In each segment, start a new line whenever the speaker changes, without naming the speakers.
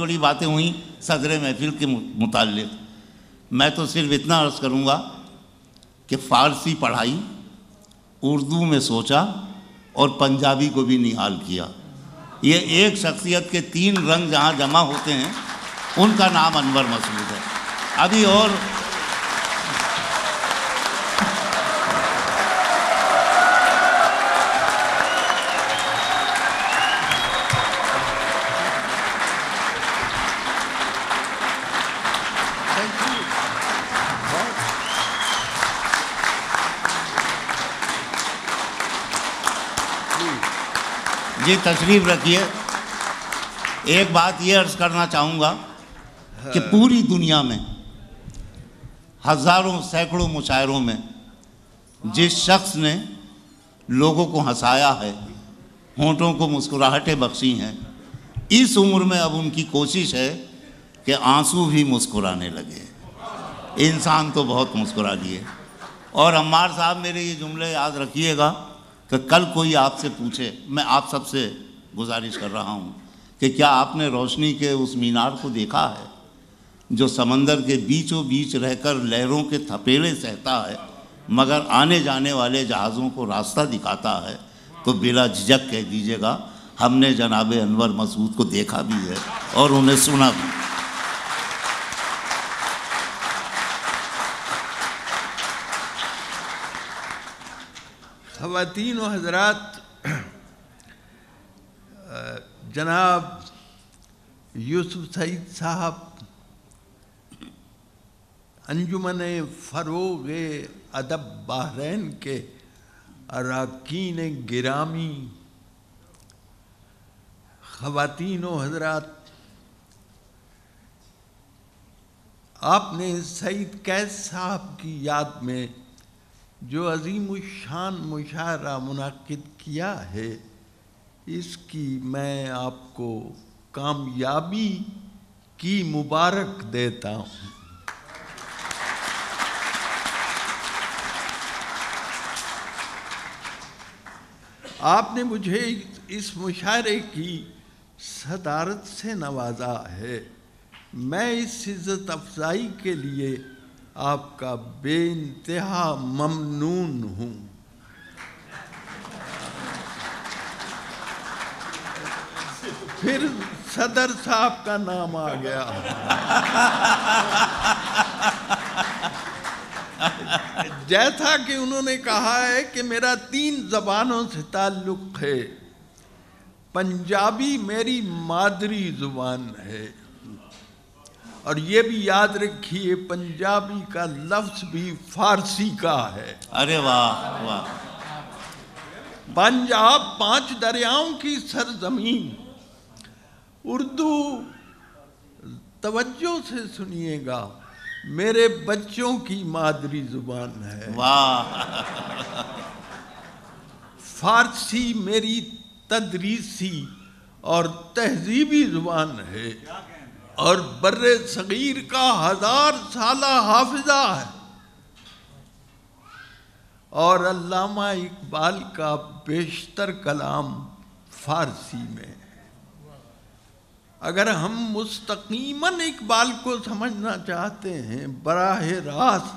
بڑی باتیں ہوئیں صدر محفل کے متعلق. میں تو صرف اتنا عرض کروں گا کہ فارسی پڑھائی، اردو میں سوچا اور پنجابی کو بھی نہال کیا. یہ ایک شخصیت کے 3 رنگ جہاں جمع ہوتے ہیں ان کا نام انور مسعود ہے. ابھی اور جی تشریف رکھیے. ایک بات یہ عرض کرنا چاہوں گا کہ پوری دنیا میں ہزاروں سینکڑوں مشاعروں میں جس شخص نے لوگوں کو ہنسایا ہے، ہونٹوں کو مسکراہٹیں بخشی ہیں، اس عمر میں اب ان کی کوشش ہے کہ آنسو بھی مسکرانے لگے. انسان تو بہت مسکرا لیے. اور عمار صاحب میرے یہ جملے یاد رکھیے گا کہ کل کوئی آپ سے پوچھے، میں آپ سب سے گزارش کر رہا ہوں کہ کیا آپ نے روشنی کے اس مینار کو دیکھا ہے جو سمندر کے بیچوں بیچ رہ کر لہروں کے تھپیڑے سہتا ہے مگر آنے جانے والے جہازوں کو راستہ دکھاتا ہے؟ تو بلا جھجک کہہ دیجیے گا ہم نے جناب انور مسعود کو دیکھا بھی ہے اور انہیں سنا بھی.
خواتین و حضرات، جناب یوسف سعید صاحب انجمن فروغ ادب بحرین کے اراکین گرامی، خواتین و حضرات، آپ نے سعید قیس صاحب کی یاد میں جو عظیم الشان مشاعرہ منعقد کیا ہے، اس کی میں آپ کو کامیابی کی مبارک دیتا ہوں. آپ نے مجھے اس مشاعرے کی صدارت سے نوازا ہے. میں اس عزت افزائی کے لیے آپ کا بے انتہا ممنون ہوں. پھر صدر صاحب کا نام آ گیا. جیسا کہ انہوں نے کہا ہے کہ میرا 3 زبانوں سے تعلق ہے. پنجابی میری مادری زبان ہے، اور یہ بھی یاد رکھیے پنجابی کا لفظ بھی فارسی کا ہے.
ارے واہ واہ.
پنجاب 5 دریاؤں کی سرزمین. اردو توجہ سے سنیے گا، میرے بچوں کی مادری زبان ہے.
واہ.
فارسی میری تدریسی اور تہذیبی زبان ہے، اور بر صغیر کا 1000 سالہ حافظہ ہے. اور علامہ اقبال کا بیشتر کلام فارسی میں ہے. اگر ہم مستقیماً اقبال کو سمجھنا چاہتے ہیں براہ راست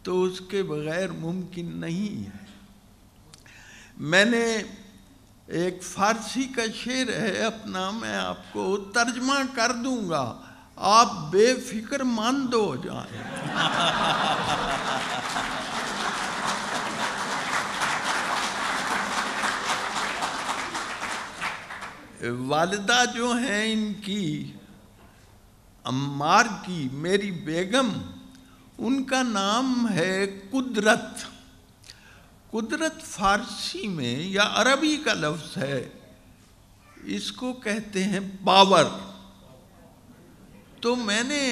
تو اس کے بغیر ممکن نہیں ہے. میں نے ایک فارسی کا شعر ہے اپنا، میں آپ کو ترجمہ کر دوں گا، آپ بے فکر مند ہو جائیں. والدہ جو ہیں ان کی، عمار کی میری بیگم، ان کا نام ہے قدرت. قدرت فارسی میں یا عربی کا لفظ ہے، اس کو کہتے ہیں پاور. تو میں نے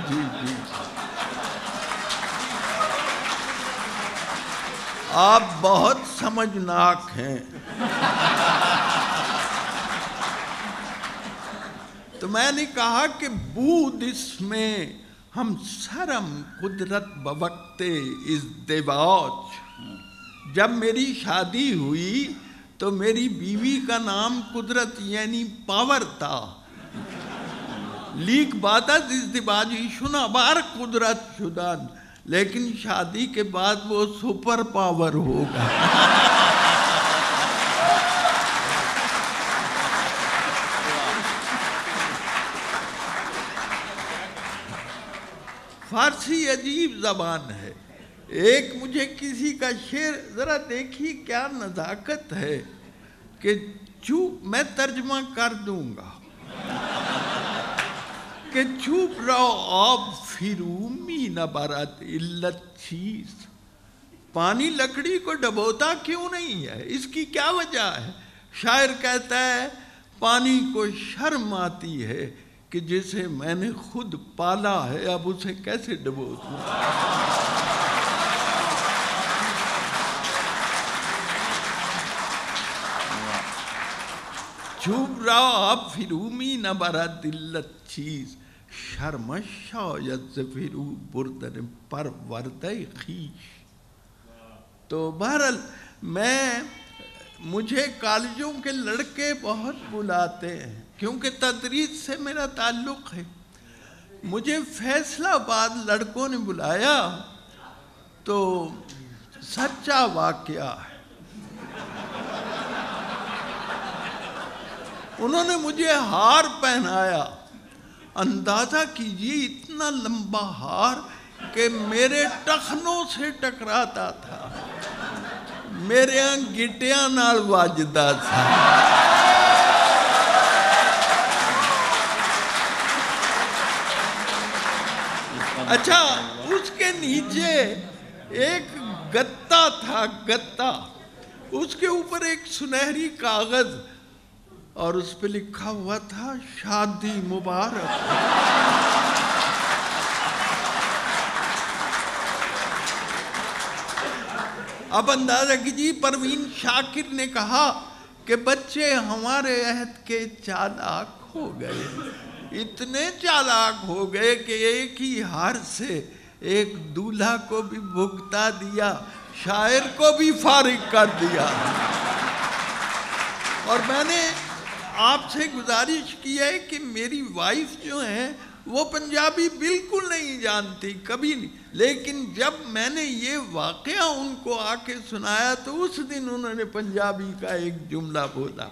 جی آپ بہت سمجھناک ہیں. تو میں نے کہا کہ بود اس میں ہم سرم قدرت بوقت ازدواج. جب میری شادی ہوئی تو میری بیوی کا نام قدرت یعنی پاور تھا. لیک بادت ازدواجی شنا بار قدرت شدن، لیکن شادی کے بعد وہ سپر پاور ہوگا. فارسی عجیب زبان ہے. ایک مجھے کسی کا شعر ذرا دیکھیے کیا نزاکت ہے کہ میں ترجمہ کر دوں گا کہ چوپ رہو آب فرومی نہ برد علت چیز. پانی لکڑی کو ڈبوتا کیوں نہیں ہے، اس کی کیا وجہ ہے؟ شاعر کہتا ہے پانی کو شرم آتی ہے کہ جسے میں نے خود پالا ہے اب اسے کیسے ڈبو دوں. چوب رہا اب فرومی نہ برا دلت چیز، شرم شاید زفرو بردن پر وردہ خیش. تو بہرحال مجھے کالجوں کے لڑکے بہت بلاتے ہیں کیونکہ تدریس سے میرا تعلق ہے. مجھے فیصلہ آباد لڑکوں نے بلایا تو سچا واقعہ ہے. انہوں نے مجھے ہار پہنایا. اندازہ کیجیے اتنا لمبا ہار کہ میرے ٹخنوں سے ٹکراتا تھا، میرے گٹیاں نال واجدہ تھا. اچھا اس کے نیچے ایک گتا تھا، گتا، اس کے اوپر ایک سنہری کاغذ اور اس پہ لکھا ہوا تھا شادی مبارک. اب اندازہ کیجیے پروین شاکر نے کہا کہ بچے ہمارے عہد کے چالاک ہو گئے، اتنے چالاک ہو گئے کہ ایک ہی ہار سے ایک دولہا کو بھی بھگتا دیا، شاعر کو بھی فارغ کر دیا. اور میں نے آپ سے گزارش کی ہے کہ میری وائف جو ہیں وہ پنجابی بالکل نہیں جانتی، کبھی نہیں، لیکن جب میں نے یہ واقعہ ان کو آ کے سنایا تو اس دن انہوں نے پنجابی کا ایک جملہ بولا،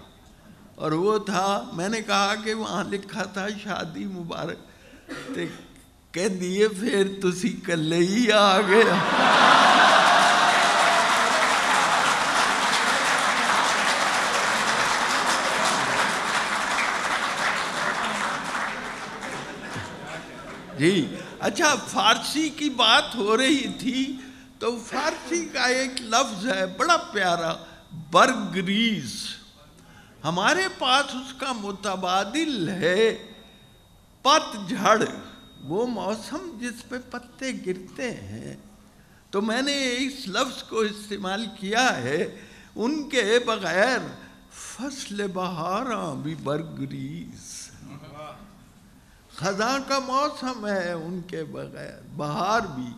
اور وہ تھا، میں نے کہا کہ وہاں لکھا تھا شادی مبارک، کہہ دیے پھر تسی کلے ہی آ گیا. جی اچھا، فارسی کی بات ہو رہی تھی تو فارسی کا ایک لفظ ہے بڑا پیارا، برگریز. ہمارے پاس اس کا متبادل ہے پت جھڑ، وہ موسم جس پہ پتے گرتے ہیں. تو میں نے اس لفظ کو استعمال کیا ہے، ان کے بغیر فصل بہاراں بھی برگریز. خزاں کا موسم ہے ان کے بغیر، بہار بھی،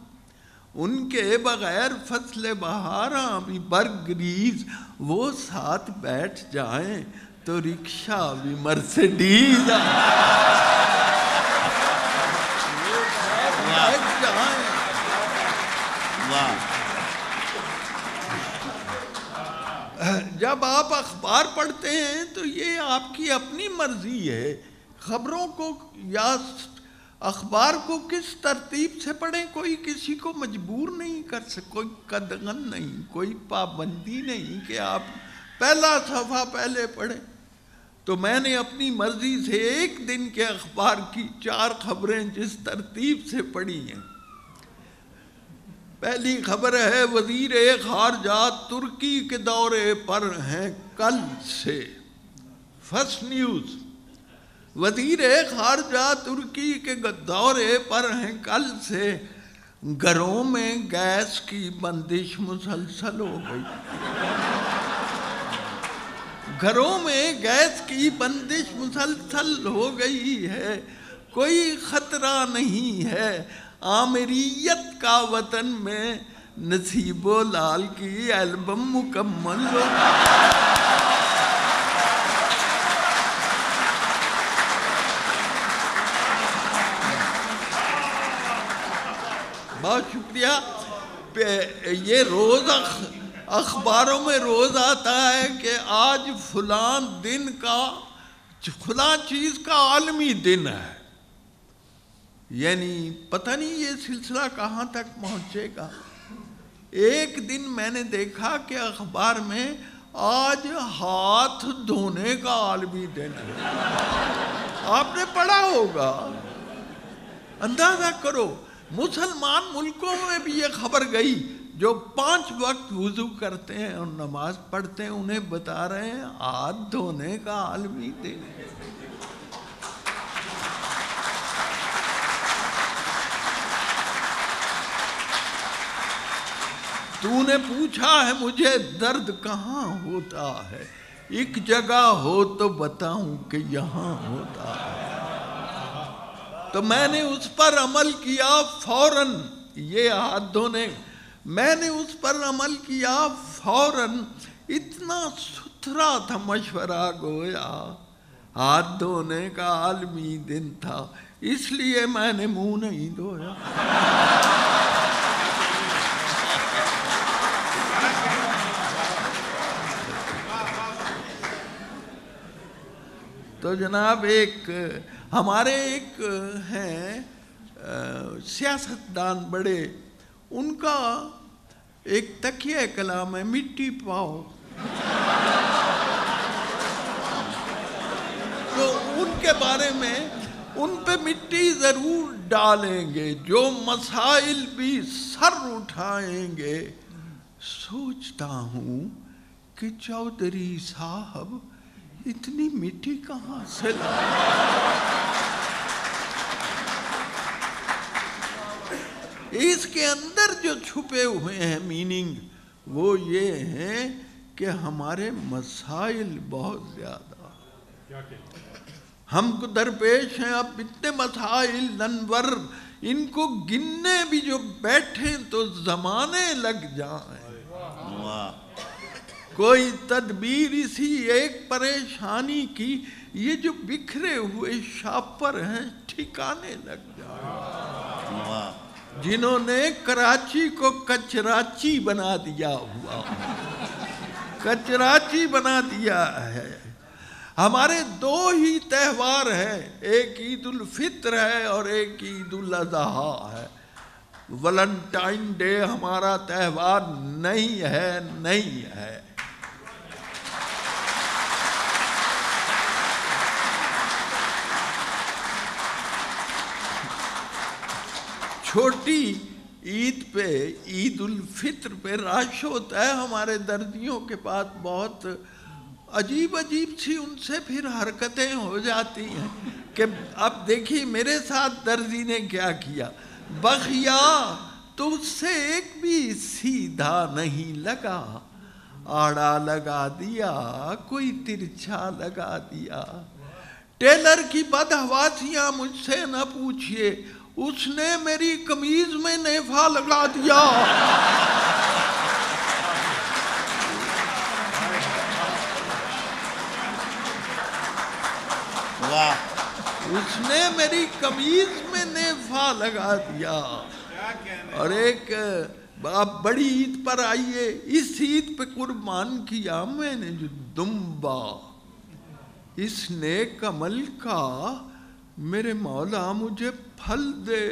ان کے بغیر فصل بہاراں بھی برگریز. وہ ساتھ بیٹھ جائیں تو رکشہ بھی مرسڈیز. جب آپ اخبار پڑھتے ہیں تو یہ آپ کی اپنی مرضی ہے، خبروں کو یا اخبار کو کس ترتیب سے پڑھیں، کوئی کسی کو مجبور نہیں کر سکتا، کوئی قدغن نہیں، کوئی پابندی نہیں کہ آپ پہلا صفحہ پہلے پڑھیں. تو میں نے اپنی مرضی سے ایک دن کے اخبار کی 4 خبریں جس ترتیب سے پڑھی ہیں. پہلی خبر ہے وزیر خارجہ ترکی کے دورے پر ہیں کل سے. فرسٹ نیوز، وزیر خارجہ ترکی کے دورے پر ہیں کل سے. گھروں میں گیس کی بندش مسلسل ہو گئی. گھروں میں گیس کی بندش مسلسل ہو گئی ہے، کوئی خطرہ نہیں ہے. عامریت کا وطن میں نصیب و لال کی البم مکمل ہو بہت شکریہ. یہ روز اخباروں میں روز آتا ہے کہ آج فلاں دن کا فلاں چیز کا عالمی دن ہے. یعنی پتہ نہیں یہ سلسلہ کہاں تک پہنچے گا. ایک دن میں نے دیکھا کہ اخبار میں آج ہاتھ دھونے کا عالمی دن ہے. آپ نے پڑھا ہوگا. اندازہ کرو مسلمان ملکوں میں بھی یہ خبر گئی جو 5 وقت وضو کرتے ہیں اور نماز پڑھتے ہیں انہیں بتا رہے ہیں ہاتھ دھونے کا عالمی دن ہے. تو نے پوچھا ہے مجھے درد کہاں ہوتا ہے, ایک جگہ ہو تو بتاؤں کہ یہاں ہوتا ہے. تو میں نے اس پر عمل کیا فوراً. یہ ہاتھ دھونے میں نے اس پر عمل کیا فوراً. اتنا ستھرا تھا مشورہ گویا ہاتھ دھونے کا عالمی دن تھا, اس لیے میں نے منہ نہیں دھویا. تو جناب ہمارے ایک ہیں سیاستدان بڑے, ان کا ایک تکیہ کلام ہے مٹی پاؤ. تو ان کے بارے میں ان پہ مٹی ضرور ڈالیں گے جو مسائل بھی سر اٹھائیں گے. سوچتا ہوں کہ چودھری صاحب اتنی مٹی کہاں سے اس کے اندر جو چھپے ہوئے ہیں میننگ وہ یہ ہیں کہ ہمارے مسائل بہت زیادہ ہم کو درپیش ہیں. اب اتنے مسائل ننور, ان کو گننے بھی جو بیٹھیں تو زمانے لگ جائیں. کوئی تدبیر اسی ایک پریشانی کی, یہ جو بکھرے ہوئے شاپر ہیں ٹھکانے لگ جائیں. جنہوں نے کراچی کو کچراچی بنا دیا ہوا, کچراچی بنا دیا ہے. ہمارے 2 ہی تہوار ہیں, ایک عید الفطر ہے اور ایک عید الاضحیٰ ہے. ویلنٹائن ڈے ہمارا تہوار نہیں ہے, نہیں ہے. چھوٹی عید پہ, عید الفطر پہ رش ہوتا ہے ہمارے دردیوں کے پاس. بہت عجیب عجیب سی ان سے پھر حرکتیں ہو جاتی ہیں کہ اب دیکھیے میرے ساتھ درزی نے کیا کیا. بخیا تجھ سے ایک بھی سیدھا نہیں لگا, آڑا لگا دیا کوئی ترچھا لگا دیا. ٹیلر کی بدحواسیاں مجھ سے نہ پوچھئے, اس نے میری قمیض میں نیفا لگا دیا. اس نے میری قمیض میں نیفا لگا دیا. اور ایک بڑی عید پر آئیے, اس عید پہ قربان کیا میں نے جو دمبا, اس نیک عمل کا میرے مولا مجھے پھل دے.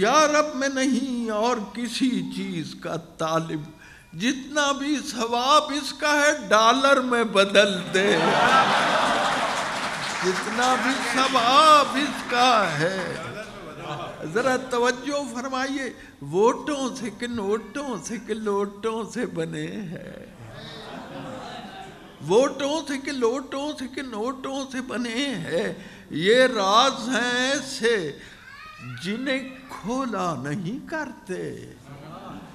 یا رب میں نہیں اور کسی چیز کا طالب, جتنا بھی ثواب اس کا ہے ڈالر میں بدل دے. جتنا بھی ثواب اس کا ہے. ذرا توجہ فرمائیے, ووٹوں سے کہ نوٹوں سے کہ لوٹوں سے بنے ہیں, ووٹوں سے کہ لوٹوں سے کہ نوٹوں سے بنے ہیں. یہ راز ہیں ایسے جنہیں کھولا نہیں کرتے.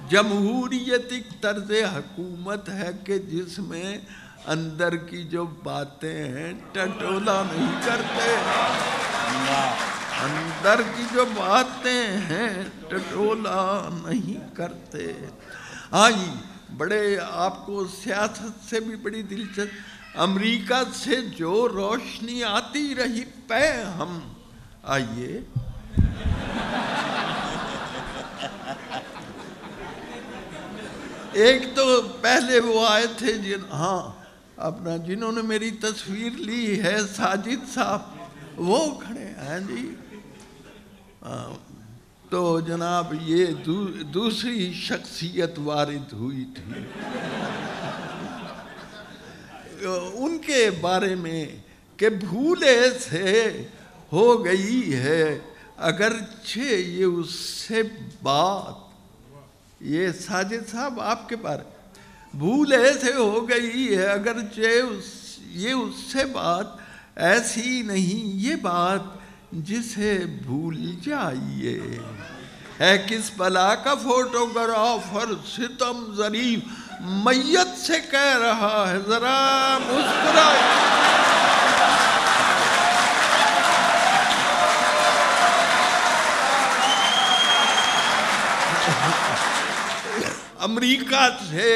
جمہوریت ایک طرز حکومت ہے کہ جس میں اندر کی جو باتیں ہیں ٹٹولا نہیں کرتے. اندر کی جو باتیں ہیں ٹٹولا نہیں کرتے. آئی بڑے آپ کو سیاست سے بھی بڑی دلچسپ, امریکہ سے جو روشنی آتی رہی پہ ہم, آئیے ایک تو پہلے وہ آئے تھے اپنا جنہوں نے میری تصویر لی ہے، ساجد صاحب، وہ کھڑے ہیں جی. تو جناب یہ دوسری شخصیت وارد ہوئی تھی ان کے بارے میں کہ بھولے سے ہو گئی ہے اگرچہ یہ اس سے بات. یہ ساجد صاحب آپ کے بارے، بھولے سے ہو گئی ہے اگرچہ یہ اس سے بات ایسی نہیں، یہ بات جسے بھول جائیے. ہے کس بلا کا فوٹوگرافر ستم ظریف میت سے کہہ رہا ہے ذرا مسکرائے. امریکہ سے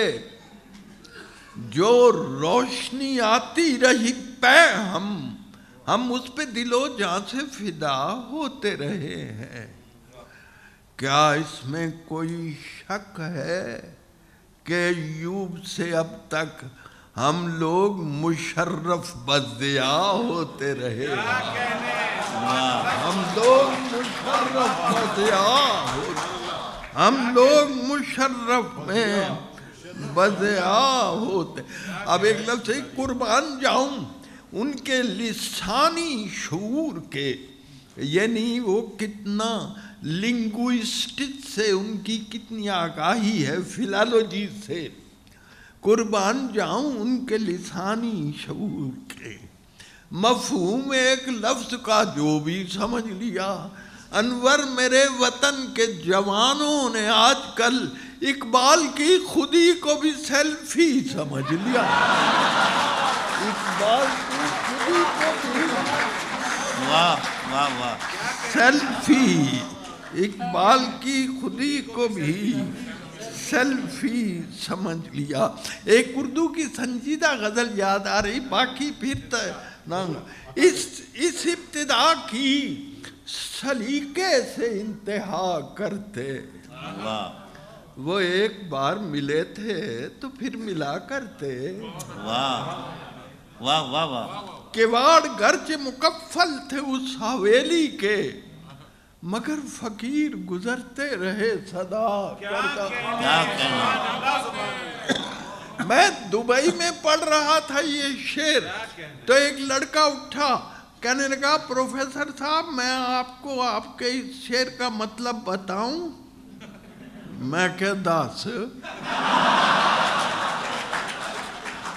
جو روشنی آتی رہی پہ ہم اس پہ دل و جان سے فدا ہوتے رہے ہیں. کیا اس میں کوئی شک ہے کہ ایوب سے اب تک ہم لوگ مشرف بضیاء ہوتے رہے ہیں؟ ہم لوگ مشرف بضیاء ہوتے، ہم لوگ مشرف میں بضیاء ہوتے. اب ایک لفظ سے قربان جاؤں ان کے لسانی شعور کے، یعنی وہ کتنا لنگوسٹک سے ان کی کتنی آگاہی ہے، فلالوجی سے. قربان جاؤں ان کے لسانی شعور کے، مفہوم ایک لفظ کا جو بھی سمجھ لیا. انور میرے وطن کے جوانوں نے آج کل اقبال کی خودی کو بھی سیلفی سمجھ لیا. اقبال کی خودی کو بھی سیلفی، اقبال کی خودی کو بھی سیلفی سمجھ لیا. ایک اردو کی سنجیدہ غزل یاد آ رہی، باقی پھر اس ابتدا کی سلیقے سے انتہا کرتے. وہ ایک بار ملے تھے تو پھر ملا کرتے. کواڑ گرچ مکفل تھے اس حویلی کے، مگر فقیر گزرتے رہے صدا کرتا. میں دبئی میں پڑھ رہا تھا یہ شعر، تو ایک لڑکا اٹھا کہنے لگا پروفیسر صاحب میں آپ کو آپ کے اس شعر کا مطلب بتاؤں. میں کہ دس.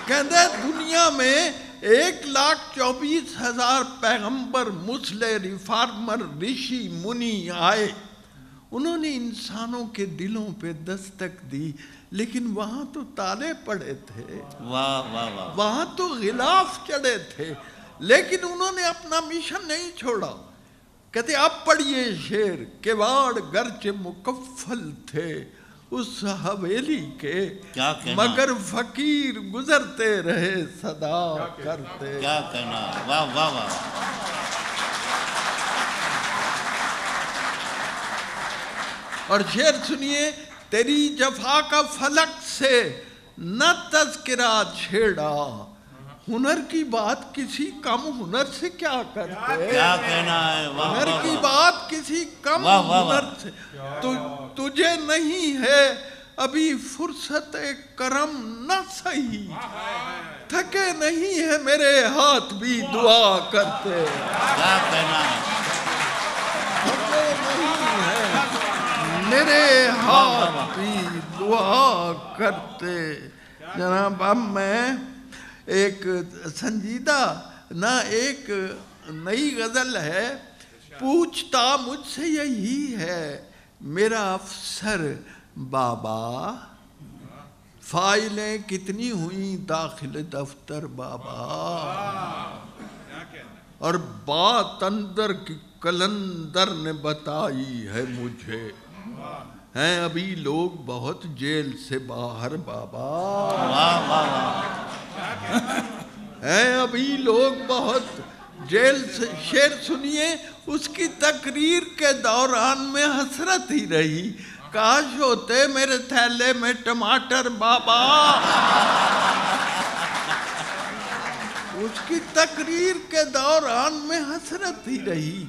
کہتے دنیا میں 1,24,000 پیغمبر، مسلح، ریفارمر، رشی، منی آئے. انہوں نے انسانوں کے دلوں پہ دستک دی، لیکن وہاں تو تالے پڑے تھے، وہاں تو غلاف چڑھے تھے، لیکن انہوں نے اپنا مشن نہیں چھوڑا. کہتے اب پڑھیے شعر، کواڑ گرچہ مکفل تھے اس حویلی کے، مگر فقیر گزرتے رہے صدا کرتے.
کیا کہنا، واہ واہ واہ.
اور شعر سنیے، تیری جفا کا فلک سے نہ تذکرہ چھیڑا، ہنر کی بات کسی کم ہنر سے کیا کرتے.
کیا کہنا ہے،
ہنر کی بات کسی کم ہنر سے. تجھے نہیں ہے ابھی فرصت کرم نہ سہی، تھکے نہیں ہے میرے ہاتھ بھی دعا کرتے.
کیا کہنا ہے،
تھکے نہیں ہے میرے ہاتھ بھی دعا کرتے. جناب اب میں ایک سنجیدہ ایک نئی غزل ہے. پوچھتا مجھ سے یہی ہے میرا افسر بابا، فائلیں کتنی ہوئیں داخل دفتر بابا، اور بات اندر کی کلندر نے بتائی ہے مجھے، ہیں ابھی لوگ بہت جیل سے باہر بابا، ہیں ابھی لوگ بہت جیل سے. شعر سنیے، اس کی تقریر کے دوران میں حسرت ہی رہی. کاش ہوتے میرے تھیلے میں ٹماٹر بابا. اس کی تقریر کے دوران میں حسرت ہی رہی.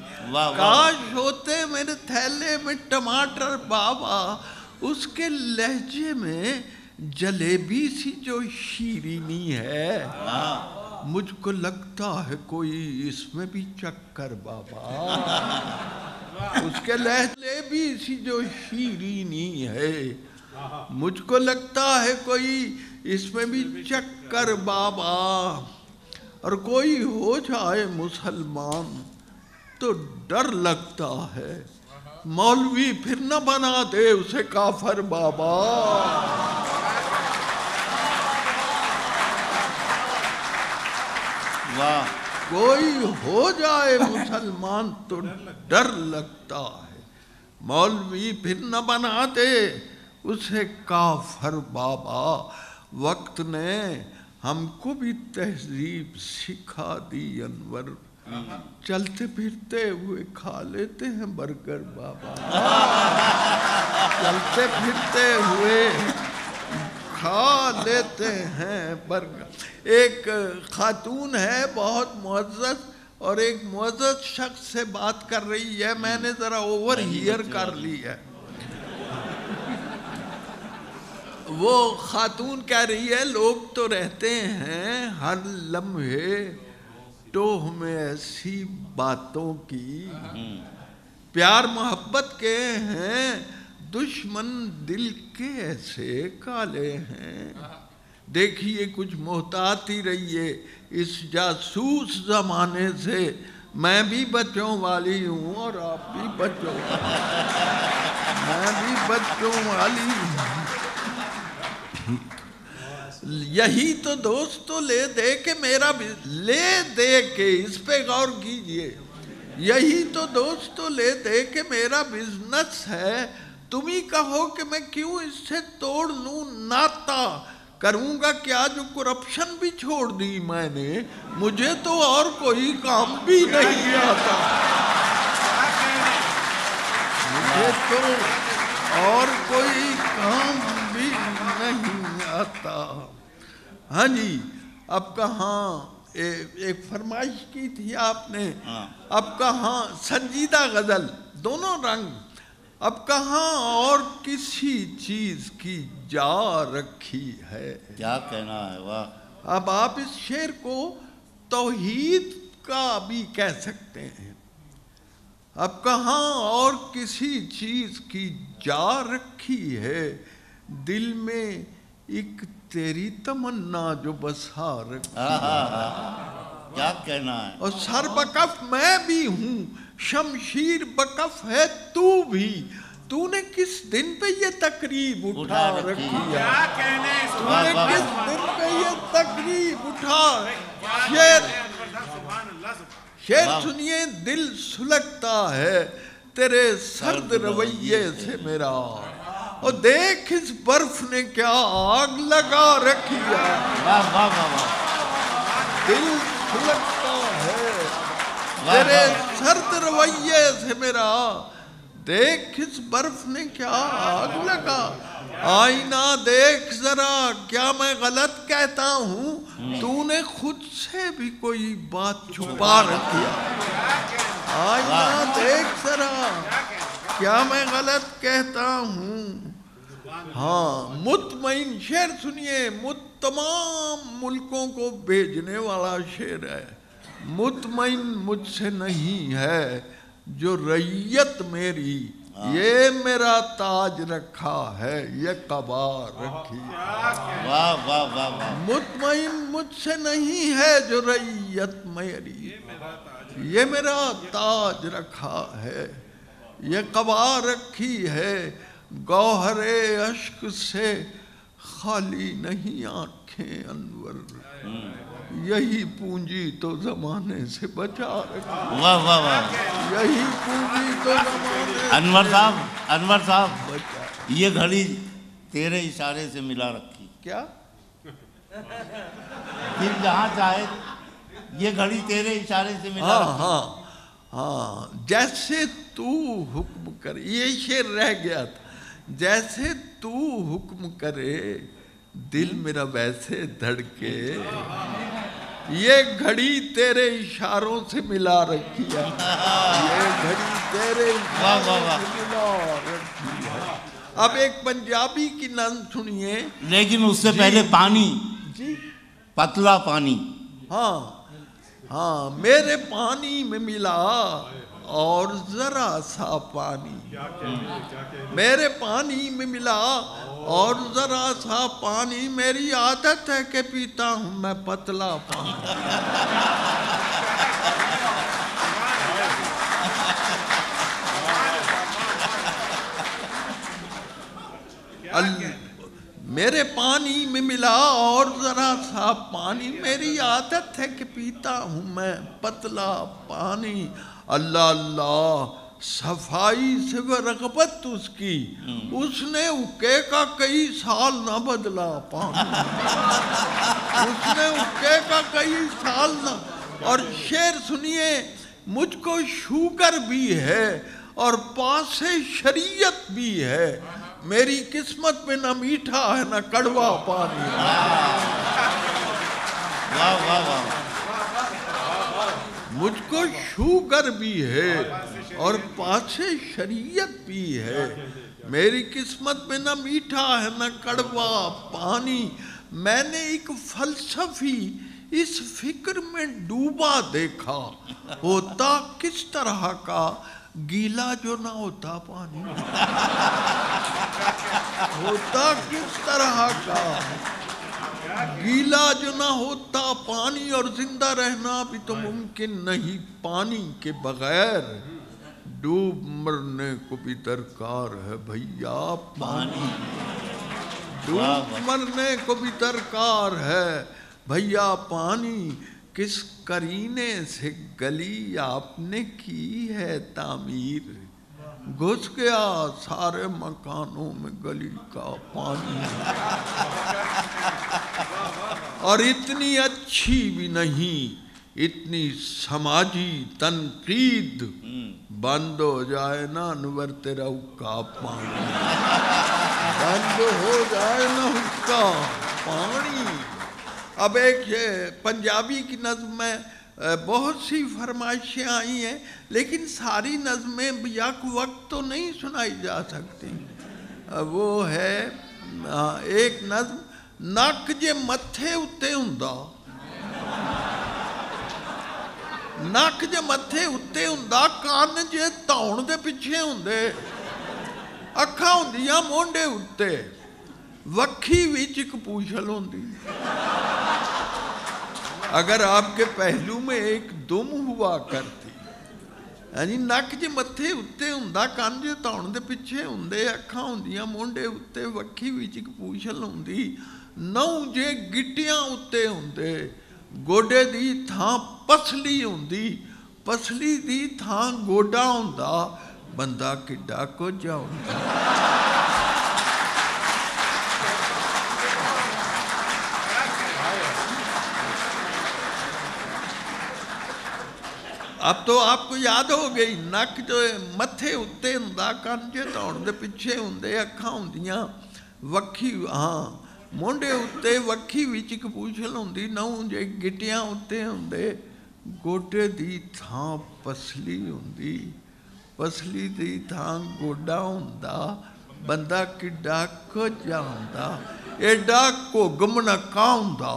کاش ہوتے میرے تھیلے میں ٹماٹر بابا. اس کے لہجے میں جلیبی سی جو شیرینی ہے، مجھ کو لگتا ہے کوئی اس میں بھی چکر بابا. اس کے لہجے بھی سی جو شیرینی ہے، مجھ کو لگتا ہے کوئی اس میں بھی چکر بابا. اور کوئی ہو جائے مسلمان تو ڈر لگتا ہے، مولوی پھر نہ بنا دے اسے کافر بابا. کوئی ہو جائے مسلمان تو ڈر لگتا ہے، مولوی پھر نہ بنا دے اسے کافر بابا. وقت نے ہم کو بھی تہذیب سکھا دی انور، چلتے پھرتے ہوئے کھا لیتے ہیں برگر بابا. چلتے پھرتے ہوئے کھا لیتے ہیں برگر. ایک خاتون ہے بہت معزز، اور ایک معزز شخص سے بات کر رہی ہے. میں نے ذرا اوور ہیئر کر لی ہے. وہ خاتون کہہ رہی ہے لوگ تو رہتے ہیں ہر لمحے ٹوہ میں ایسی باتوں کی، پیار محبت کے ہیں دشمن دل کے ایسے کالے ہیں. دیکھیے کچھ محتاط ہی رہیے اس جاسوس زمانے سے. میں بھی بچوں والی ہوں اور آپ بھی بچوں میں بھی بچوں والی ہوں. یہی تو دوستو لے دے کے میرا لے دے کے اس پہ غور کیجئے. یہی تو دوستو لے دے کے میرا بزنس ہے. تم ہی کہو کہ میں کیوں اس سے توڑ لوں ناتا. کروں گا کیا جو کرپشن بھی چھوڑ دی میں نے. مجھے تو اور کوئی کام بھی نہیں آتا. مجھے تو اور کوئی کام بھی نہیں آتا. ہاں جی، اب کہاں ایک فرمائش کی تھی آپ نے، اب کہاں سنجیدہ غزل دونوں رنگ. اب کہاں اور کسی چیز کی جا رکھی ہے.
کیا کہنا ہے، واہ.
اب آپ اس شعر کو توحید کا بھی کہہ سکتے ہیں. اب کہاں اور کسی چیز کی جا رکھی ہے، دل میں ایک تیری تمنا جو بسا رکھی ہے.
کیا کہنا ہے.
اور سر بکف میں بھی ہوں، شمشیر بکف ہے تو بھی. تو نے کس دن پہ یہ تقریب اٹھا رکھی ہے. تو نے کس دن پہ یہ تقریب اٹھا. شعر سنیے دل سلگتا ہے تیرے سرد رویے سے میرا. اور دیکھ اس برف نے کیا آگ لگا رکھی ہے. دل سلگتا ہے تیرے سرد رویے سے میرا. دیکھ اس برف نے کیا آگ لگا. آئینہ دیکھ ذرا کیا میں غلط کہتا ہوں. تو نے خود سے بھی کوئی بات چھپا رکھی ہے. آئینہ دیکھ ذرا کیا میں غلط کہتا ہوں. ہاں مطمئن. شعر سنیے، تمام ملکوں کو بھیجنے والا شعر ہے. مطمئن مجھ سے نہیں ہے جو رعیت میری، یہ میرا تاج رکھا ہے یہ قبا رکھی.
واہ واہ واہ.
مطمئن مجھ سے نہیں ہے جو رعیت میری، یہ میرا تاج رکھا ہے یہ قبا رکھی ہے. گوہر اشک سے خالی نہیں آنکھیں انور، یہی پونجی تو زمانے سے بچا رکھی.
واہ واہ واہ.
یہی پونجی تو زمانے
انور صاحب یہ گھڑی تیرے اشارے سے ملا رکھی.
کیا
پھر جہاں چاہے یہ گھڑی تیرے اشارے سے ملا رکھی.
ہاں جیسے تو حکم کر. یہ شعر رہ گیا تھا. جیسے تو حکم کرے دل میرا ویسے دھڑکے، یہ گھڑی تیرے اشاروں سے ملا رکھی ہے، یہ گھڑی تیرے اشاروں سے ملا رکھی ہے۔ اب ایک پنجابی کی نظم سنیے،
لیکن اس سے پہلے پانی،
جی
پتلا پانی،
ہاں ہاں، میرے پانی میں ملا اور ذرا سا پانی، میرے پانی میں ملا اور ذرا سا پانی، میری عادت ہے کہ پیتا ہوں میں پتلا پانی۔ میرے پانی میں ملا اور ذرا سا پانی، میری عادت ہے کہ پیتا ہوں میں پتلا پانی۔ اللہ اللہ، صفائی سے وہ رغبت اس کی، اس نے اکے کا کئی سال نہ بدلا پانی، اس نے اکے کا کئی سال نہ۔ اور شعر سنیے، مجھ کو شوگر بھی ہے اور پاس شریعت بھی ہے، میری قسمت میں نہ میٹھا ہے نہ کڑوا پانی۔
واہ واہ واہ،
مجھ کو شوگر بھی ہے اور پاس شریعت بھی ہے، میری قسمت میں نہ میٹھا ہے نہ کڑوا پانی۔ میں نے ایک فلسفی اس فکر میں ڈوبا دیکھا، ہوتا کس طرح کا گیلا جو نہ ہوتا پانی، ہوتا کس طرح کا گیلا جو نہ ہوتا پانی، اور زندہ رہنا بھی تو ممکن نہیں پانی کے بغیر، ڈوب مرنے کو بھی درکار ہے بھیا پانی، ڈوب مرنے کو بھی درکار ہے بھیا پانی۔ کس کرینے سے گلی آپ نے کی ہے تعمیر، گھس گیا سارے مکانوں میں گلی کا پانی، اور اتنی اچھی بھی نہیں اتنی سماجی تنقید، بند ہو جائے نا انور تیرا حکا پانی، بند ہو جائے نا حکا پانی۔ اب ایک پنجابی کی نظم میں بہت سی فرمائشیں آئی ہیں، لیکن ساری نظمیں یک وقت تو نہیں سنائی جا سکتی۔ وہ ہے ایک نظم، نک جے متھے اتے ہوندا، نک جے متھے اتے ہوندا، کان جے دھون دے پیچھے ہوندے، اکھاں ہوندیاں مونڈے اتے، وکھی وچ ایک پوچھل ہوندی۔ اگر آپ کے پہلو میں ایک دم ہوا کرتی، یعنی نک جے متھے اتے ہوندا، کان جے دھون دے پیچھے ہوندے، اکھاں ہوندیاں مونڈے اتے، وکھی وچ ایک پوچھل ہوندی، نو جے گٹیاں اتے ہوندے، گوڈے دی تھاں پسلی ہوندی، پسلی دی تھاں گوڈا ہوندا، بندہ کڈا کچھ ہوندا۔ اب تو آپ کو یاد ہو گئی، نک جو متھے اتے ہوندا، کان جے دھون دے پیچھے ہوندے، اکھاں ہوندیاں وکھی، ہاں مونڈے اتے وکھی وچ ایک پوچھل ہوندی، نو جے گٹیاں اتے ہوندے، گوڈے دی تھاں پسلی ہوندی، پسلی دی تھاں گوڈا ہوندا، بندہ کڈا کچھ ہوندا، ایڈا گھگ منکا ہوندا،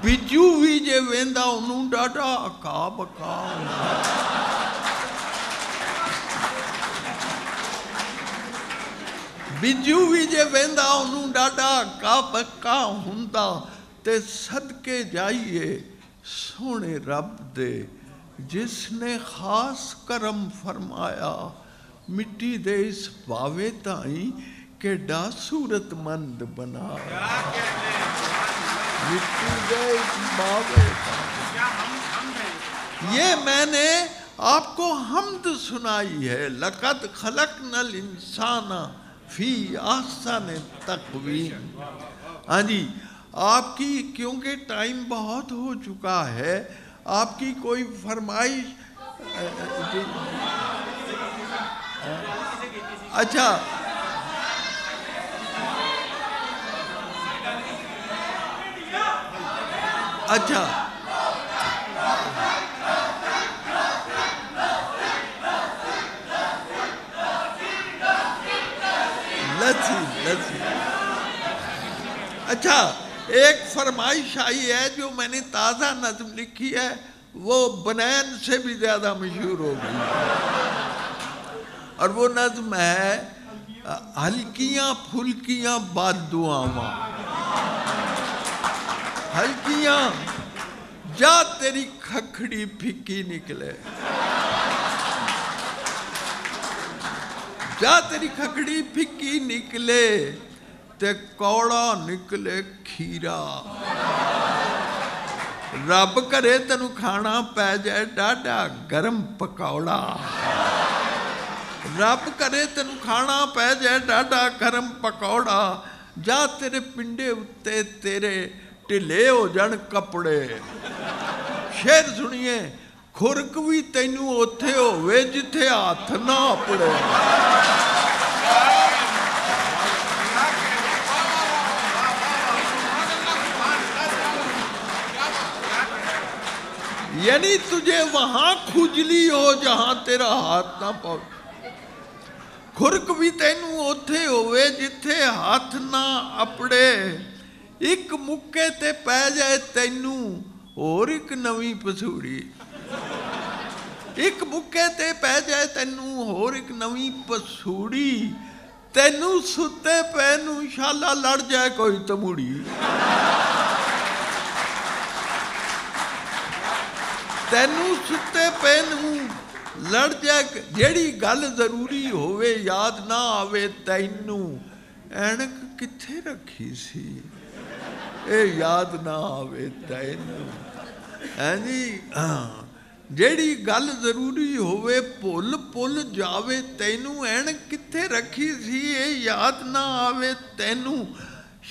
بجو بھی جے ویندا انہوں ڈاڈا اکا بکا ہوندا۔ بجو بھی جے ویندا انہوں ڈاڈا اکا بکا ہوندا، تے صدقے جائیے سونے رب دے جس نے خاص کرم فرمایا، مٹی دے اس باوے تائیں کہ ڈا صورت مند بنایا، مٹی دے اس باوے تائیں۔ یہ میں نے آپ کو حمد سنائی ہے، لقد خلقنا الانسان فی احسن تقویم۔ ہاں جی، آپ کی کیونکہ ٹائم بہت ہو چکا ہے، آپ کی کوئی فرمائش؟ اچھا اچھا لسی اچھا ایک فرمائش آئی ہے جو میں نے تازہ نظم لکھی ہے، وہ بنین سے بھی زیادہ مشہور ہو گئی، اور وہ نظم ہے ہلکیاں پھلکیاں بد دعاواں، ہلکیاں جا تیری کھکھڑی پھکی نکلے، جا تیری کھکھڑی پھکی نکلے تے کوڑا نکلے کھیرا، رب کرے تینوں کھانا پہ جائے ڈاڈا گرم پکوڑا، رب کرے تینوں کھانا پہ جائے ڈاڈا گرم پکوڑا، جا تیرے پنڈے اتے تیرے ٹلے ہو جان کپڑے، شعر سنیے، خرک بھی تینوں اوتھے ہوئے جتھے ہاتھ نہ اپڑے، یعنی تجھے وہاں کھجلی ہو جہاں تیرا ہاتھ نہ پہنچے، خرک بھی تینوں اوتھے ہوئے جتھے ہاتھ نہ اپڑے، ایک مکے تے پہ جائے تینوں اور ایک نویں پسوڑی، ایک مکے تے پہ جائے تینوں اور ایک نویں پسوڑی، تینوں ستے پینوں شالا لڑ جائے کوئی تموڑی، تینوں ستے پینوں لڑ جائے، جیڑی گل ضروری ہوئے یاد نہ آوے تینوں، اینک کتھے رکھی سی اے یاد نہ آوے تینوں، جیڑی گل ضروری ہوئے پل پل جاوے تینوں، اینک کتھے رکھی سی اے یاد نہ آوے تینوں،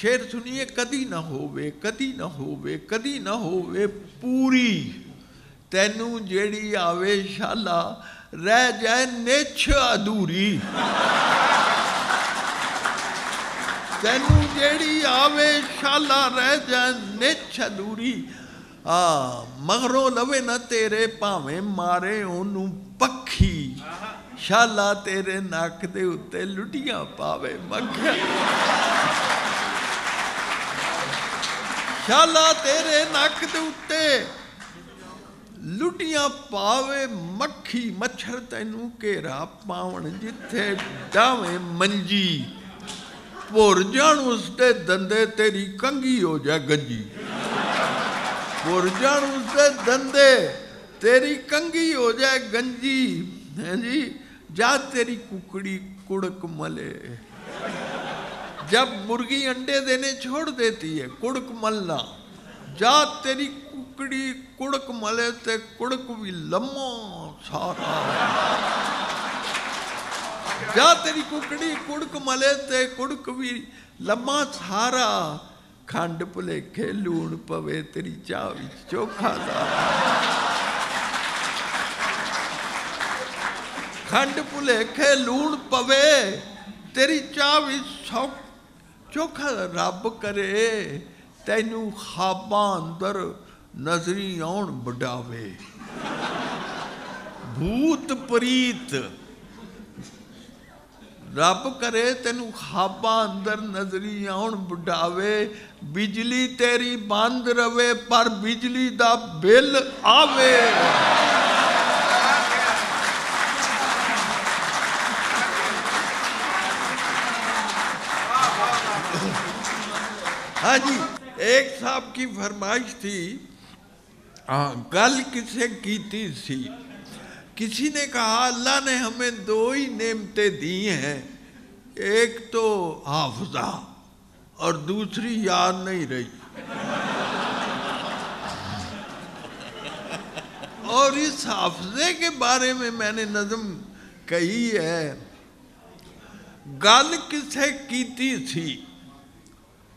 شعر سنیے، کدی نہ ہووے کدی نہ ہووے کدی نہ ہووے پوری، تینوں جیڑی آوے شالا رہ جائے نچ ادھوری، تینوں جیڑی آوے شالا رہ جائے نچ ادھوری، مغروں لوے نہ تیرے پاویں مارے انہوں پکھی، شالا تیرے ناک دے اتے لٹیاں پاوے مکھیا، شالا تیرے ناک دے اتے لٹیاں پاوے مکھی، مچھر تینوں کیرا پاون جتھے ڈاویں منجی، پور جان اس دے دندے تیری کنگھی ہو جائے گنجی، پور جان اس دے دندے تیری کنگھی ہو جائے گنجی، جا تیری ککڑی کڑک ملے، جب مرغی انڈے دینے چھوڑ دیتی ہے کڑک ملنا، جا تیری ککڑی کڑک ملے تے کڑک بھی لمحہ سارا، جا تیری ککڑی کڑک ملے تے کڑک بھی لمحہ سارا، کھنڈ پلیکھے لون پوے تیری چاہ وچ چوکھا دارا، کھنڈ پلیکھے لون پوے تیری چاہ وچ چوکھا، رب کرے تینوں خواباں اندر نظری آن بڑھاوے، بھوت پریت، رب کرے تینوں خواباں اندر نظری آن بڑھاوے، بجلی تیری بند روے پر بجلی دا بل آوے، ہاں جی ایک صاحب کی فرمائش تھی، گل کسے کیتی سی، کسی نے کہا اللہ نے ہمیں دو ہی نعمتیں دی ہیں، ایک تو حافظہ اور دوسری یاد نہیں رہی، اور اس حافظے کے بارے میں نے نظم کہی ہے، گل کسے کیتی سی،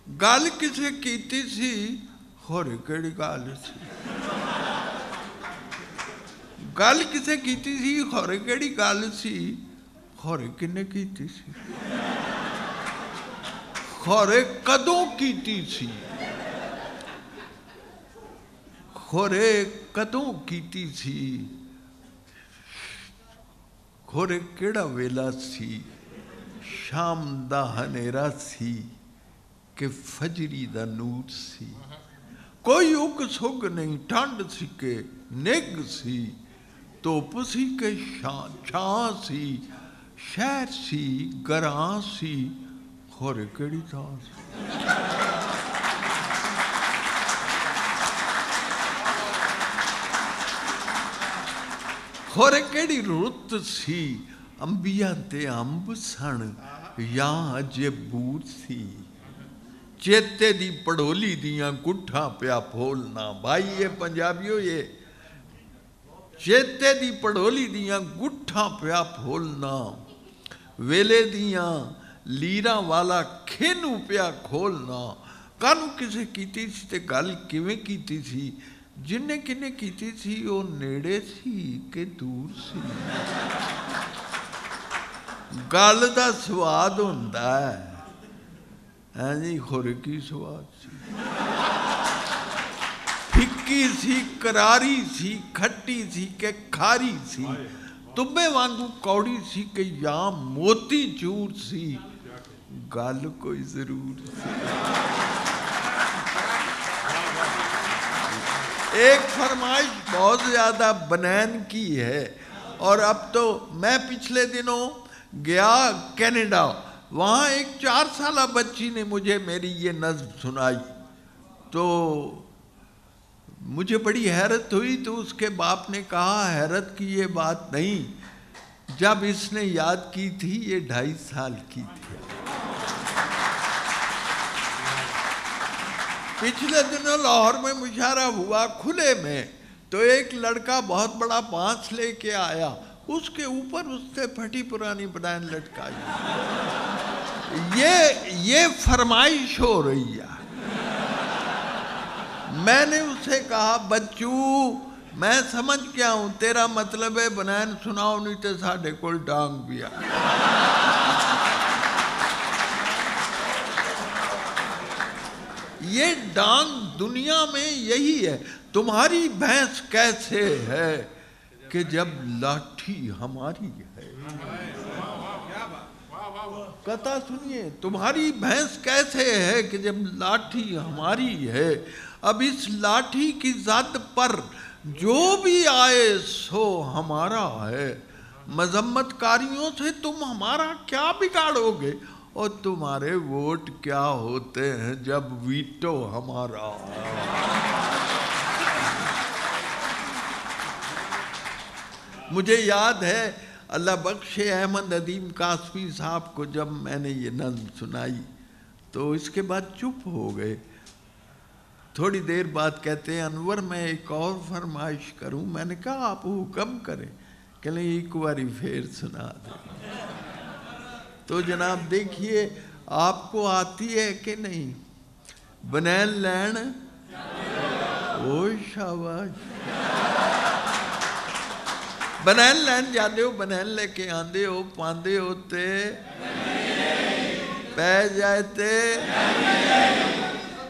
گل کسے کیتی سی، خورے کیڑی گل سی، گل کسے کیتی سی، خورے کیڑی گل سی، خورے کنے کیتی سی، خورے کدوں کیتی سی، ਖੋਰੇ ਕਦੋਂ ਕੀਤੀ ਸੀ, ਖੋਰੇ ਕਿਹੜਾ ਵੇਲਾ ਸੀ, ਸ਼ਾਮ ਦਾ ਹਨੇਰਾ ਸੀ ਕਿ ਫਜਰੀ ਦਾ ਨੂਰ ਸੀ। ਕੋਈ ਉਗ ਸੁਗ ਨਹੀਂ, ਠੰਡ ਸੀ ਕਿ ਨਿੱਘ ਸੀ, ਧੁੱਪ ਸੀ ਕਿ ਛਾਂ ਸੀ, ਸ਼ਹਿਰ ਸੀ ਗਰਾਂ ਸੀ, ਖੋਰੇ ਕਿਹੜੀ ਥਾਂ ਸੀ। ਖੋਰੇ ਕਿਹੜੀ ਰੁੱਤ ਸੀ, ਅੰਬੀਆਂ ਤੇ ਅੰਬ ਸਣ ਜਾਂ ਅਜੇ ਬੂਰ ਸੀ। ਚੇਤੇ ਦੀ ਪੜੋਲੀ ਦੀਆਂ ਗੁੱਠਾਂ ਪਿਆ ਫੋਲਣਾ, ਭਾਈ ਇਹ ਪੰਜਾਬੀਓ ਇਹ ਚੇਤੇ ਦੀ ਪੜੋਲੀ ਦੀਆਂ ਗੁੱਠਾਂ ਪਿਆ ਫੋਲਣਾ, ਵੇਲੇ ਦੀਆਂ ਲੀਰਾਂ ਵਾਲਾ ਖੇਨੂੰ ਪਿਆ ਖੋਲਣਾ। ਕਾਹਨੂੰ ਕਿਸੇ ਕੀਤੀ ਸੀ ਤੇ ਗੱਲ ਕਿਵੇਂ ਕੀਤੀ ਸੀ, ਜਿੰਨੇ ਕਿੰਨੇ ਕੀਤੀ ਸੀ ਉਹ ਨੇੜੇ ਸੀ ਕਿ ਦੂਰ ਸੀ। ਗੱਲ ਦਾ ਸਵਾਦ ਹੁੰਦਾ ਹੈ, ਹਾਂਜੀ ਖੋਰੇ ਕੀ ਸਵਾਦ ਸੀ। ਫਿੱਕੀ ਸੀ, ਕਰਾਰੀ ਸੀ, ਖੱਟੀ ਸੀ ਕਿ ਖਾਰੀ ਸੀ, ਤੁੰਬੇ ਵਾਂਗੂ ਕੌੜੀ ਸੀ ਕਿ ਜਾਂ ਮੋਤੀ ਚੂਰ ਸੀ, ਗੱਲ ਕੋਈ ਜ਼ਰੂਰ ਸੀ। ایک فرمائش بہت زیادہ بنین کی ہے، اور اب تو میں پچھلے دنوں گیا کینیڈا، وہاں ایک 4 سالہ بچی نے مجھے میری یہ نظم سنائی تو مجھے بڑی حیرت ہوئی۔ تو اس کے باپ نے کہا حیرت کی یہ بات نہیں، جب اس نے یاد کی تھی یہ 2.5 سال کی تھی۔ پچھلے دنوں لاہور میں مشاعرہ ہوا کھلے میں، تو ایک لڑکا بہت بڑا بانس لے کے آیا، اس کے اوپر اس سے پھٹی پرانی بنائن لٹکائی۔ یہ فرمائش ہو رہی ہے۔ میں نے اسے کہا بچو میں سمجھ گیا ہوں تیرا مطلب ہے بنائن سناؤ نہیں تے ساڑھے کول ڈانگ بھی آ۔ یہ ڈانگ دنیا میں یہی ہے۔ تمہاری بھینس کیسے ہے کہ جب لاٹھی ہماری ہے۔ قطع سنیے، تمہاری بھینس کیسے ہے کہ جب لاٹھی ہماری ہے، اب اس لاٹھی کی زد پر جو بھی آئے سو ہمارا ہے۔ مذمت کاریوں سے تم ہمارا کیا بگاڑو گے، اور تمہارے ووٹ کیا ہوتے ہیں جب ویٹو ہمارا ہے۔ مجھے یاد ہے اللہ بخش احمد ندیم قاسمی صاحب کو جب میں نے یہ نظم سنائی تو اس کے بعد چپ ہو گئے۔ تھوڑی دیر بعد کہتے ہیں انور میں ایک اور فرمائش کروں۔ میں نے کہا آپ حکم کریں، کہ لیں ایک باری پھر سنا دیں۔ تو جناب دیکھیے آپ کو آتی ہے کہ نہیں بنین لین؟ او شاباش، بنین لین جاندے ہو، بنین لے کے آندے ہو، پاندے ہوتے پہ جائے تے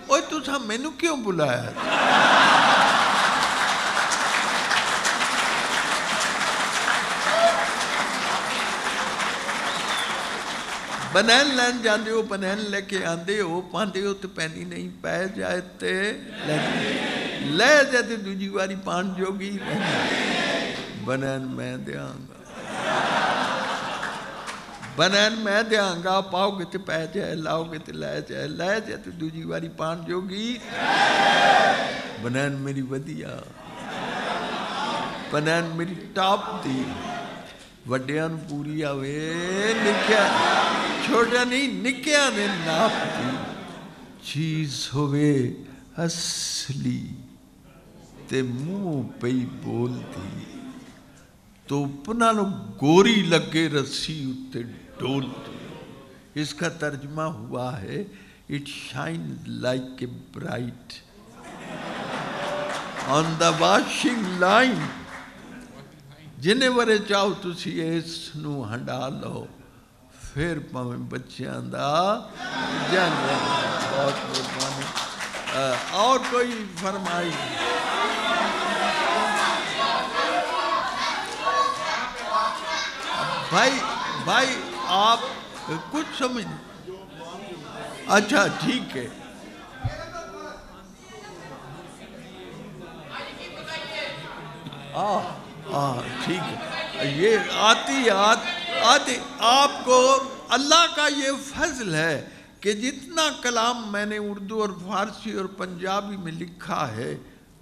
اوہ تُسا میں نو کیوں بلایا تھا؟ بنین لین جاندے ہو، بنین لے کے آندے ہو، پاندے ہو تو پہنی نہیں، پہ جائے تے لے جاتے دوجی واری پان جوگی بنین میں دیاں گا، بنین میں دیاں گا، پاؤ گے تے پہ جائے، لاؤ گے تے لے جائے، لے جائے تے دوجی واری پان جوگی بنین میری ودیا، بنین میری ٹاپ دی، وڈیاں پوری آوے نکیا چھوٹا نہیں نکیا نے ناپ دی، چیز ہوئے اصلی تے منہ پئی بول دی، تو اپنا لو گوری لگے رسی اتے ڈول دی۔ اس کا ترجمہ ہوا ہے It shines like a bright on the washing line۔ جنہیں ورے چاہو تسی اس نو ہنڈا لو، پھر پاویں بچیاں دا جانے۔ بہت مہربانی۔ اور کوئی فرمائی؟ بھائی آپ کچھ سمجھ، اچھا ٹھیک ہے، ٹھیک ہے، یہ آتی آپ کو اللہ کا یہ فضل ہے کہ جتنا کلام میں نے اردو اور فارسی اور پنجابی میں لکھا ہے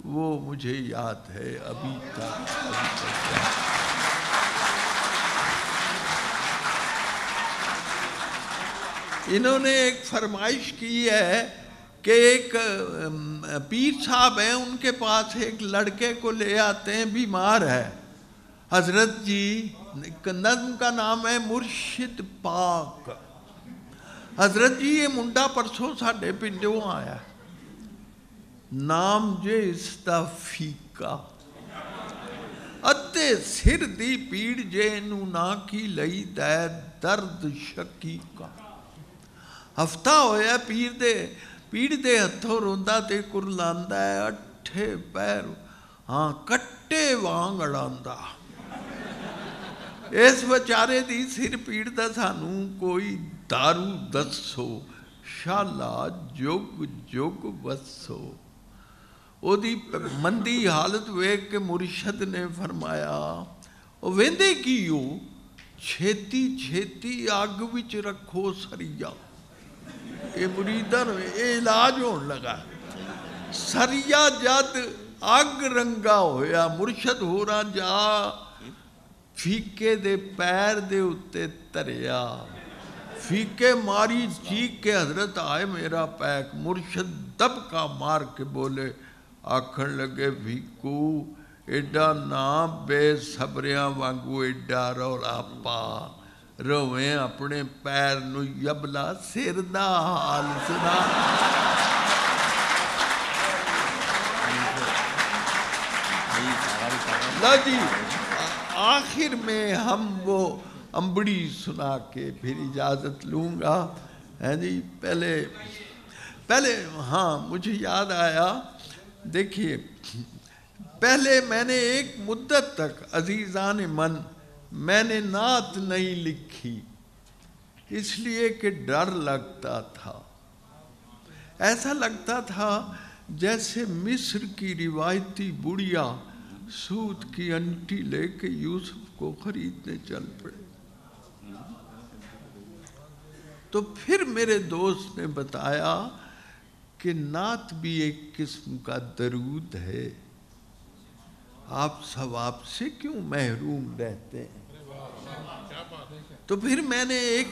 وہ مجھے یاد ہے ابھی تک۔ انہوں نے ایک فرمائش کی ہے کہ ایک پیر صاحب ہیں، ان کے پاس ایک لڑکے کو لے آتے ہیں، بیمار ہے، حضرت جی نظم کا نام ہے مرشد پاک، حضرت جی یہ منڈا پرسوں ساڈے پنڈوں آیا، نام جے اس دا فیکا، ادھے سر دی پیڑ جے نو نا کی لئی دے درد شقیقہ، ہفتہ ہویا پیڑ دے ہتھوں روندا تے کرلاندا ہے، اٹھے پیر کٹے وانگ اڑاندا، اس بیچارے دی سر پیڑ دا سانوں کوئی دارو دسو، شالا جگ جگ وسو۔ او دی مندی حالت ویکھ کے مرشد نے فرمایا، او ویندے کیو، چھیتی چھیتی اگ وچ رکھو سریا، یہ مریداں یہ علاج ہون لگا، سریا جد اگ رنگا ہویا، مرشد ہو رہا جا فیکے دے پیر دے اتے تریا، فیکے ماری چیخ کے حضرت آئے میرا پیک، مرشد دبکا مار کے بولے، آکھن لگے فیکو ایڈا نا بے صبریاں وانگو ایڈا رولا پا، رویں اپنے پیر نو یبلا سر دا حال سنا۔ لا جی آخر میں ہم وہ امبڑی سنا کے پھر اجازت لوں گا، ہے جی پہلے ہاں مجھے یاد آیا، دیکھیے پہلے میں نے ایک مدت تک عزیزان من میں نے نعت نہیں لکھی، اس لیے کہ ڈر لگتا تھا، ایسا لگتا تھا جیسے مصر کی روایتی بڑھیا سود کی انٹی لے کے یوسف کو خریدنے چل پڑے۔ تو پھر میرے دوست نے بتایا کہ نعت بھی ایک قسم کا درود ہے، آپ ثواب سے کیوں محروم رہتے ہیں؟ تو پھر میں نے ایک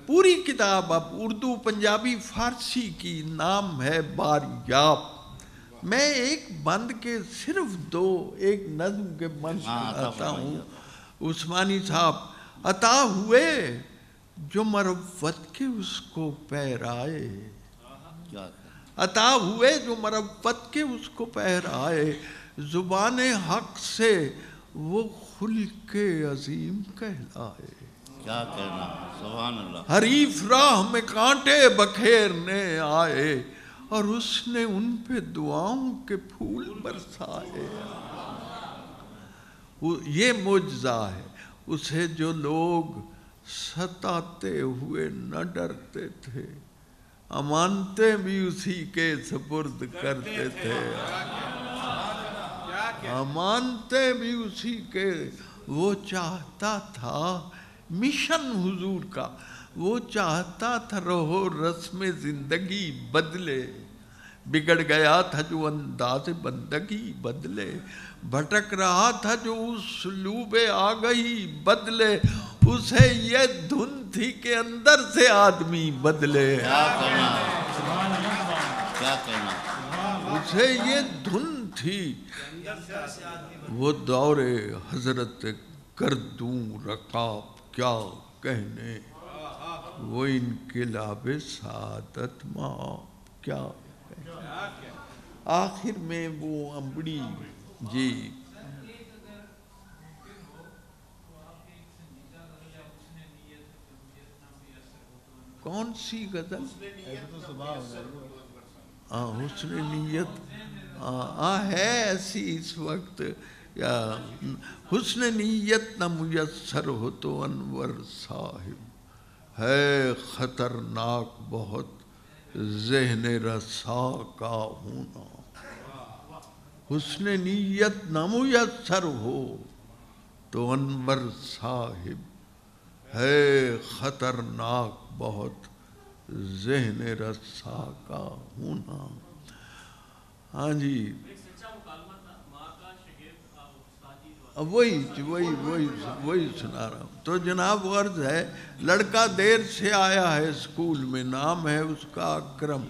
پوری کتاب اب اردو پنجابی فارسی کی، نام ہے باریاب، میں ایک بند کے صرف ایک نظم کے بند سناتا ہوں، عثمانی صاحب، عطا ہوئے جو مروت کے اس کو پہرائے، عطا ہوئے جو مروت کے اس کو پہرائے، زبان حق سے وہ خلق عظیم کہلائے،
کیا کہنا، سبحان اللہ،
حریف راہ میں کانٹے بکھیرنے آئے اور اس نے ان پہ دعاؤں کے پھول برسائے، یہ معجزہ ہے، اسے جو لوگ ستاتے ہوئے نہ ڈرتے تھے، امانتیں بھی اسی کے سپرد کرتے تھے، امانتیں بھی اسی کے، وہ چاہتا تھا مشن حضور کا، وہ چاہتا تھا رہو رسم زندگی بدلے، بگڑ گیا تھا جو انداز بندگی بدلے، بھٹک رہا تھا جو اسلوب آگہی بدلے، اسے یہ دھن تھی کہ اندر سے آدمی بدلے،
کیا کہنا، کیا کہنا،
اسے یہ دھن تھی، وہ دور حضرت گردوں رکاب کیا کہنے، وہ انقلاب سعادت ماں کیا کہنے، آخر میں وہ امبڑی جی کون سی غزل، حسن نیت ہے ایسی اس وقت حسن نیت نہ میسر ہو تو انور صاحب ہے خطرناک بہت ذہن رسا کا ہونا. حسن نیت نہ میسر ہو تو انور صاحب ہے خطرناک بہت ذہن رسا کا ہونا. ہاں جی وہی سنا رہا ہوں. تو جناب غرض ہے لڑکا دیر سے آیا ہے اسکول میں، نام ہے اس کا اکرم،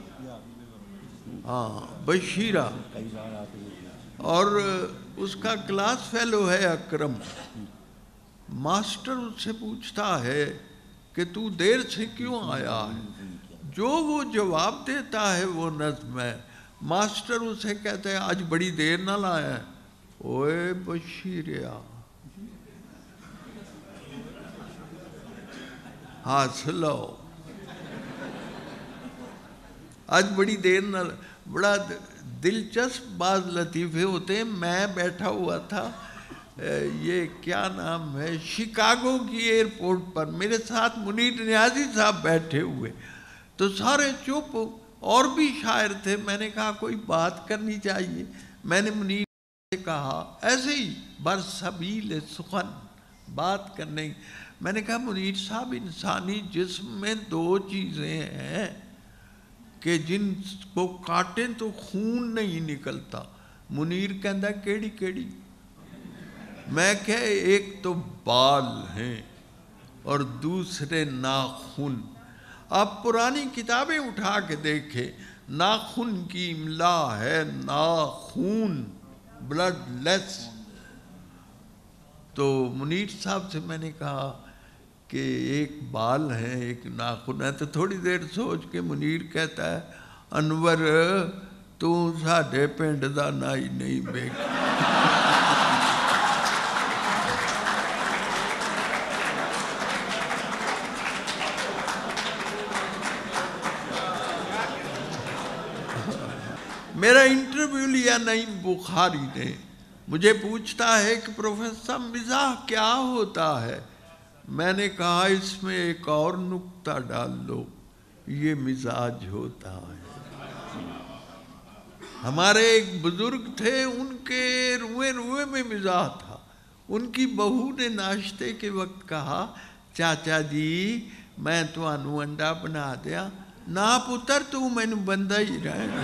ہاں بشیرہ، اور اس کا کلاس فیلو ہے اکرم. ماسٹر اس سے پوچھتا ہے کہ تو دیر سے کیوں آیا ہے؟ جو وہ جواب دیتا ہے وہ نظم ہے. ماسٹر اسے کہتے ہیں آج بڑی دیر نہ لایا ہے. اوے بشیریا ہاتھ لو، آج بڑی دیر نہ. بڑا دلچسپ بعض لطیفے ہوتے ہیں. میں بیٹھا ہوا تھا یہ کیا نام ہے شکاگو کی ایئرپورٹ پر، میرے ساتھ منیر نیازی صاحب بیٹھے ہوئے، تو سارے چپ، اور بھی شاعر تھے. میں نے کہا کوئی بات کرنی چاہیے. میں نے منیر سے کہا ایسے ہی برسبیل سخن بات کرنے. میں نے کہا منیر صاحب انسانی جسم میں دو چیزیں ہیں کہ جن کو کاٹیں تو خون نہیں نکلتا. منیر کہندا کیڑی کیڑی؟ میں کہ ایک تو بال ہیں اور دوسرے ناخن. آپ پرانی کتابیں اٹھا کے دیکھیں، ناخن کی املا ہے ناخون، بلڈ لیس. تو منیر صاحب سے میں نے کہا کہ ایک بال ہے ایک ناخن ہے. تو تھوڑی دیر سوچ کے منیر کہتا ہے انور تو ساڈے پنڈ دا نائی نہیں بیک. میرا انٹرویو لیا نعیم بخاری نے، مجھے پوچھتا ہے کہ پروفیسر مزاح کیا ہوتا ہے؟ میں نے کہا اس میں ایک اور نکتہ ڈال لو، یہ مزاج ہوتا ہے. ہمارے ایک بزرگ تھے، ان کے روئے روئے میں مزاح تھا. ان کی بہو نے ناشتے کے وقت کہا چاچا جی میں تانوں انڈا بنا دیا. نہ پتر تو مینوں بندہ ہی رہنا.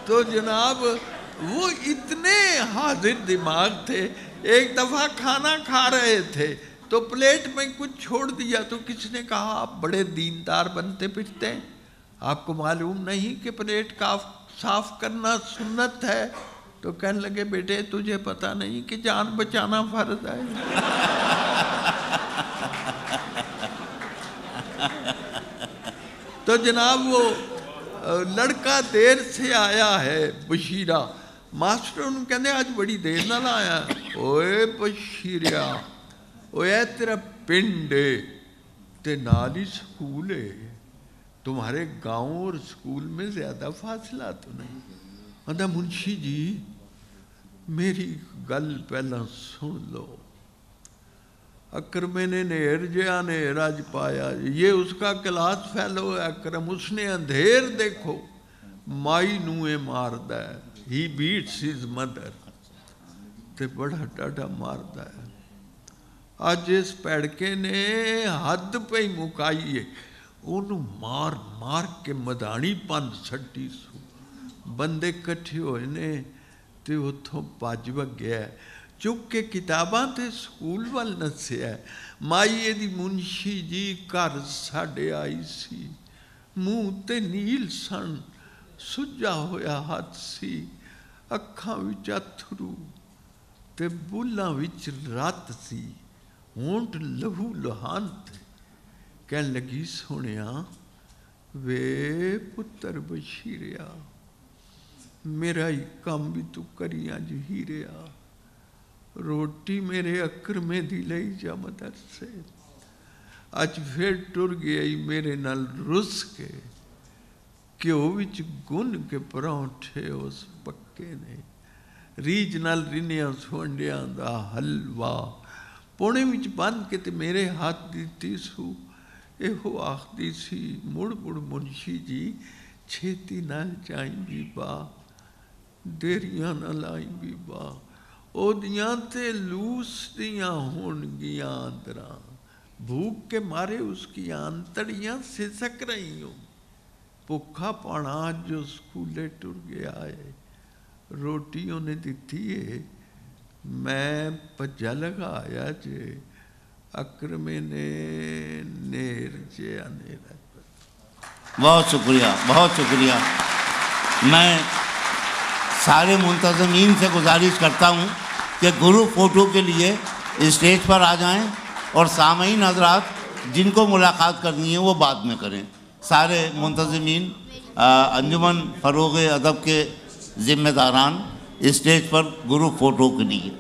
تو جناب وہ اتنے حاضر دماغ تھے. ایک دفعہ کھانا کھا رہے تھے تو پلیٹ میں کچھ چھوڑ دیا تو کسی نے کہا آپ بڑے دیندار بنتے پھرتے ہیں، آپ کو معلوم نہیں کہ پلیٹ کا صاف کرنا سنت ہے؟ تو کہنے لگے بیٹے تجھے پتہ نہیں کہ جان بچانا فرض ہے. تو جناب وہ لڑکا دیر سے آیا ہے بشیرہ. ماسٹر انہوں کہنے آج بڑی دیر نہ لایا. اوے بشیریا اوے تیرا پنڈ تے نالی سکول ہے، تمہارے گاؤں اور سکول میں زیادہ فاصلہ تو نہیں؟ کہندا منشی جی میری گل پہلا سن لو. اکرم نے نیر جیا نے رج پایا، یہ اس کا کلاس فیلو ہے اکرم. اس نے اندھیر دیکھو مائی نوے ماردا ہے، ہی بیٹس ہز مدر، تے بڑا ڈاڈا ماردا ہے. اج اس پیڑکے نے حد پہ ہی مکائی ہے، انہوں مار مار کے مدانی پن سٹی سو. بندے کٹھے ہوئے نے تے اتھوں بھج گیا ہے، چک کے کتاباں تے سکول وال نسیا. مائی دی منشی جی گھر ساڈے آئی سی، منہ تے نیل سن سجا ہویا ہاتھ سی، اکھاں وچ اتھرو تے بولاں وچ رات سی، ہونٹ لہو لہان تھے. کہن لگی سونیا وے پتر بشیریا میرا ہی کام بھی تو کریاں جو ہیریا، روٹی میرے اکرمے دی لئی جا مدرسے. اج پھر ٹر گیا میرے نال رس کے گھیو وچ گن کے پرونٹھے اس پکے نے ریج نال رنیاں سونڈیاں دا حلوا پونے وچ بن کے تے میرے ہاتھ دیتی سو ایہو آخدی سی مڑ مڑ منشی جی چھیتی نال جائیں بیبا دیریاں نہ لائیں بیبا او دیاں تے لوس دیاں ہون گیاں اندراں بھوک کے مارے اس کی آنتڑیاں سسک رہی ہوں بھوکا پانا جو سکولے ٹر گیا ہے روٹی انہیں دیتی ہے میں پجا لگا آیا جے اکرم نے نیر جے انیر
بہت شکریہ بہت شکریہ. میں سارے منتظمین سے گزارش کرتا ہوں کہ گروپ فوٹو کے لیے اسٹیج پر آ جائیں اور سامعین حضرات جن کو ملاقات کرنی ہے وہ بعد میں کریں. سارے منتظمین انجمن فروغ ادب کے ذمہ داران اسٹیج پر گروپ فوٹو کے لیے.